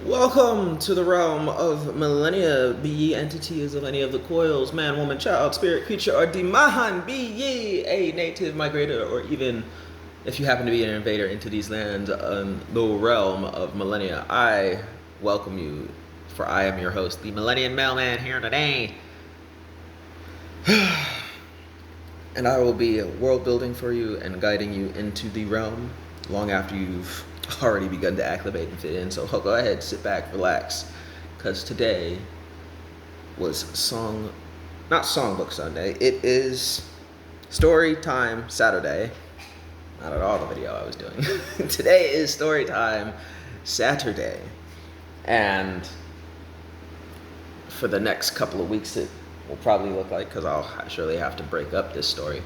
Welcome to the realm of millennia. Be ye entities of any of the coils, man, woman, child, spirit, creature, or demon. Be ye a native migrator, or even if you happen to be an invader into these lands, the realm of millennia. I welcome you, for I am your host, the Millennium Mailman, here today. And I will be world building for you and guiding you into the realm long after you've already begun to acclimate and fit in. So go ahead, sit back, relax, because today was not Songbook Sunday. It is Storytime Saturday. Not at all the video I was doing. Today is Storytime Saturday, and for the next couple of weeks, it will probably look like, because I'll surely have to break up this story,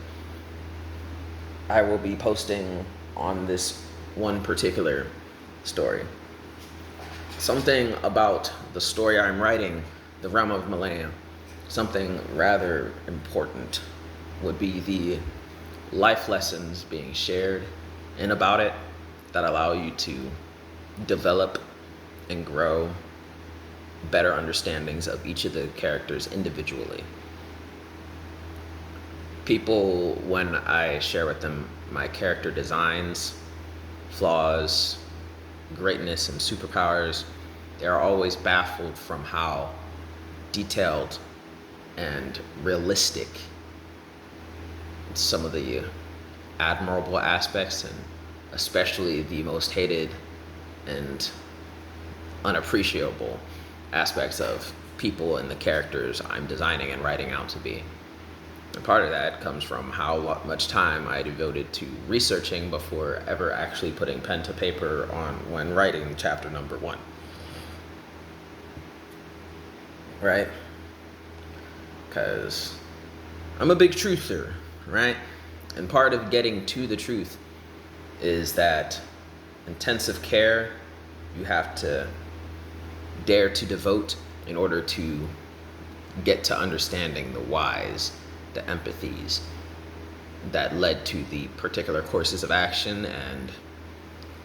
I will be posting on this one particular story. Something about the story I'm writing, the realm of millennia, something rather important would be the life lessons being shared in about it that allow you to develop and grow better understandings of each of the characters individually. People, when I share with them my character designs, flaws, greatness, and superpowers, they are always baffled from how detailed and realistic some of the admirable aspects, and especially the most hated and unappreciable aspects of people and the characters I'm designing and writing out to be. And part of that comes from how much time I devoted to researching before ever actually putting pen to paper on when writing chapter number 1. Right? Because I'm a big truther, right? And part of getting to the truth is that intensive care you have to dare to devote in order to get to understanding the whys, the empathies that led to the particular courses of action and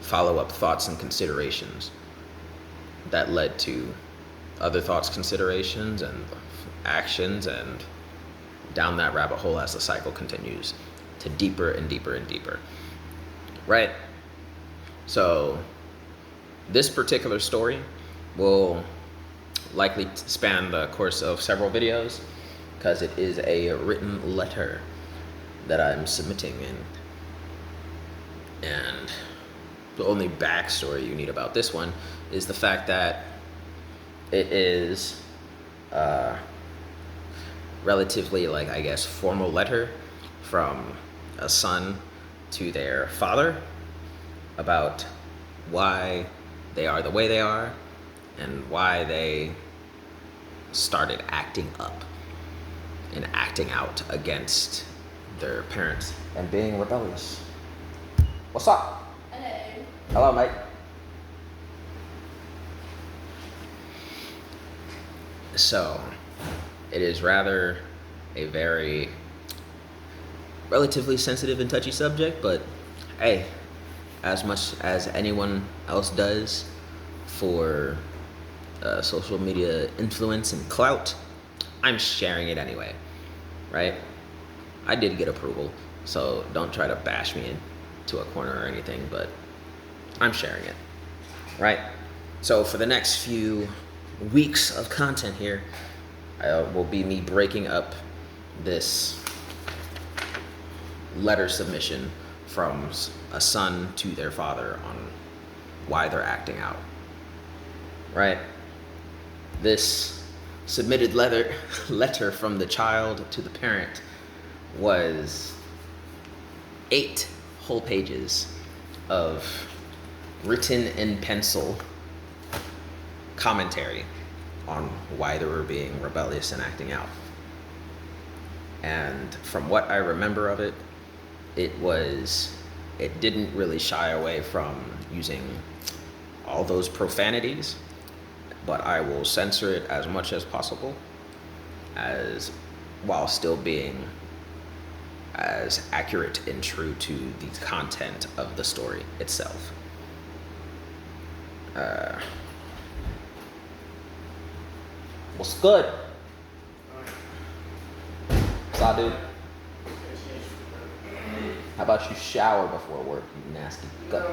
follow-up thoughts and considerations that led to other thoughts, considerations, and actions, and down that rabbit hole as the cycle continues to deeper and deeper and deeper. Right? So this particular story will likely span the course of several videos, because it is a written letter that I'm submitting in. And the only backstory you need about this one is the fact that it is a relatively, formal letter from a son to their father about why they are the way they are and why they started acting up and acting out against their parents and being rebellious. What's up? Hello. Hello, mate. So, it is rather a very relatively sensitive and touchy subject, but hey, as much as anyone else does for social media influence and clout, I'm sharing it anyway, right? I did get approval, so don't try to bash me into a corner or anything, but I'm sharing it, right? So for the next few weeks of content here, will be me breaking up this letter submission from a son to their father on why they're acting out, right? This submitted letter from the child to the parent was 8 whole pages of written in pencil commentary on why they were being rebellious and acting out. And from what I remember of it, it didn't really shy away from using all those profanities, but I will censor it as much as possible, while still being as accurate and true to the content of the story itself. What's good? What's up, dude? How about you shower before work, you nasty gut?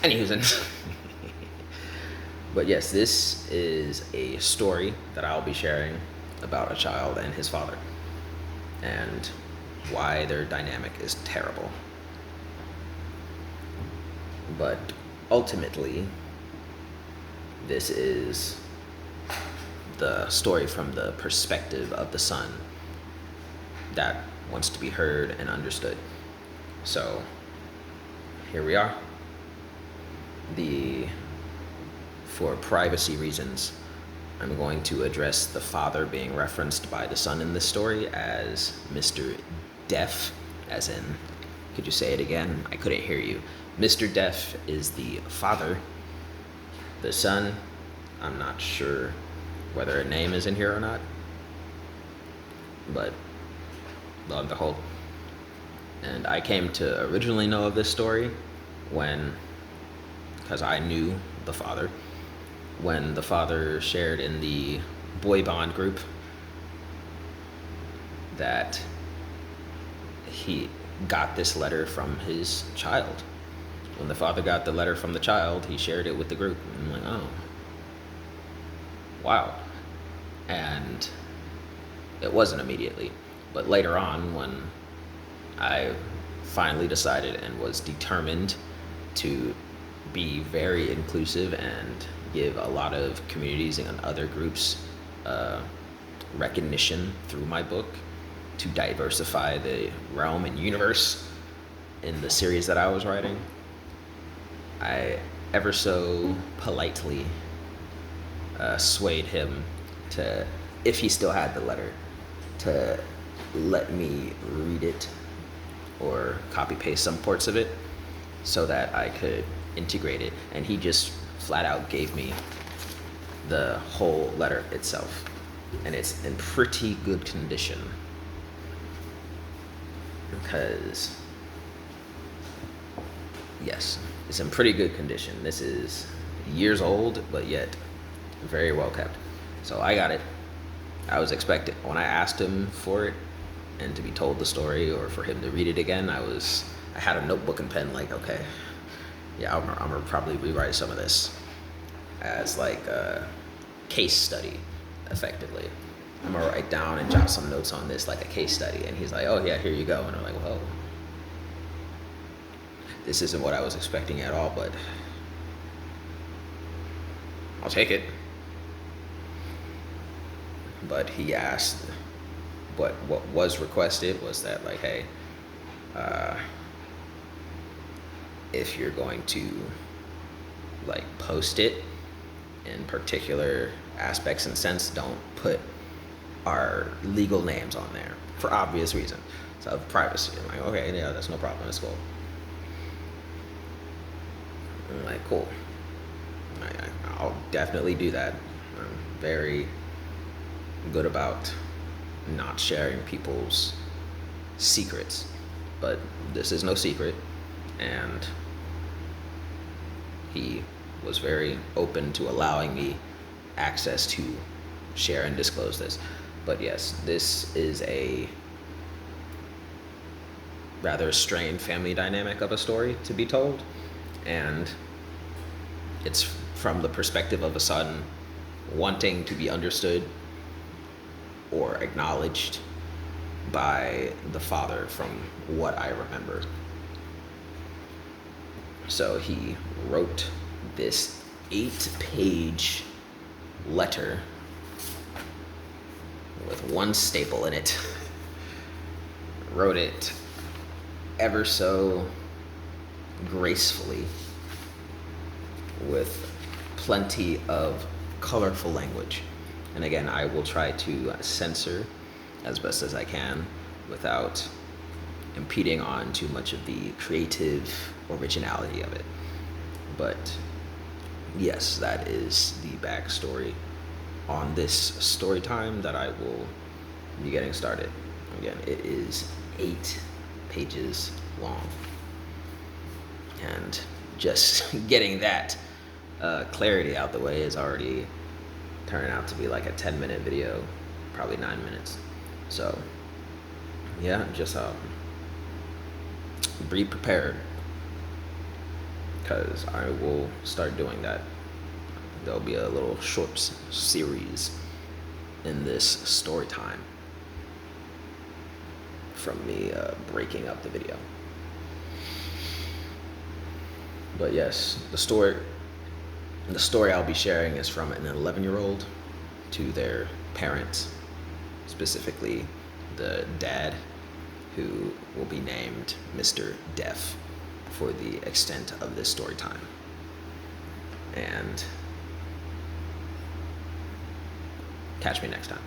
Anywho's, but yes, this is a story that I'll be sharing about a child and his father, and why their dynamic is terrible. But ultimately, this is the story from the perspective of the son that wants to be heard and understood. So here we are. For privacy reasons, I'm going to address the father being referenced by the son in this story as Mr. Deaf, as in, could you say it again? I couldn't hear you. Mr. Deaf is the father. The son, I'm not sure whether a name is in here or not, but lo and behold. And I came to originally know of this story because I knew the father, when the father shared in the boy bond group that he got this letter from his child. When the father got the letter from the child, he shared it with the group. And I'm like, oh, wow. And it wasn't immediately, but later on, when I finally decided and was determined to be very inclusive and give a lot of communities and other groups recognition through my book to diversify the realm and universe in the series that I was writing, I ever so politely swayed him to, if he still had the letter, to let me read it or copy paste some parts of it so that I could integrate it. And he just flat out gave me the whole letter itself, and it's in pretty good condition because, yes, it's in pretty good condition. This is years old, but yet very well kept. So I got it. I was expecting, when I asked him for it and to be told the story or for him to read it again, I had a notebook and pen, like, okay, yeah, I'm gonna probably rewrite some of this as like a case study, effectively. I'm gonna write down and jot some notes on this like a case study. And he's like, oh yeah, here you go. And I'm like, whoa, this isn't what I was expecting at all, but I'll take it. But he asked, what was requested was that, like, hey, if you're going to like post it in particular aspects and sense, don't put our legal names on there for obvious reasons. So privacy. I'm like, okay, yeah, that's no problem. That's cool. I'm like, cool. I'll definitely do that. I'm very good about not sharing people's secrets, but this is no secret, and he was very open to allowing me access to share and disclose this. But yes, this is a rather strained family dynamic of a story to be told, and it's from the perspective of a son wanting to be understood or acknowledged by the father, from what I remember. So he wrote this 8-page letter with one staple in it. Wrote it ever so gracefully with plenty of colorful language. And again, I will try to censor as best as I can without impeding on too much of the creative originality of it. But yes, that is the backstory on this story time that I will be getting started. Again, it is 8 pages long. And just getting that clarity out the way is already turning out to be like a 10-minute video, probably 9 minutes. So yeah, just be prepared, because I will start doing that. There'll be a little short series in this story time from me breaking up the video. But yes, the story I'll be sharing is from an 11-year-old to their parents, specifically the dad, who will be named Mr. Deaf for the extent of this story time. And catch me next time.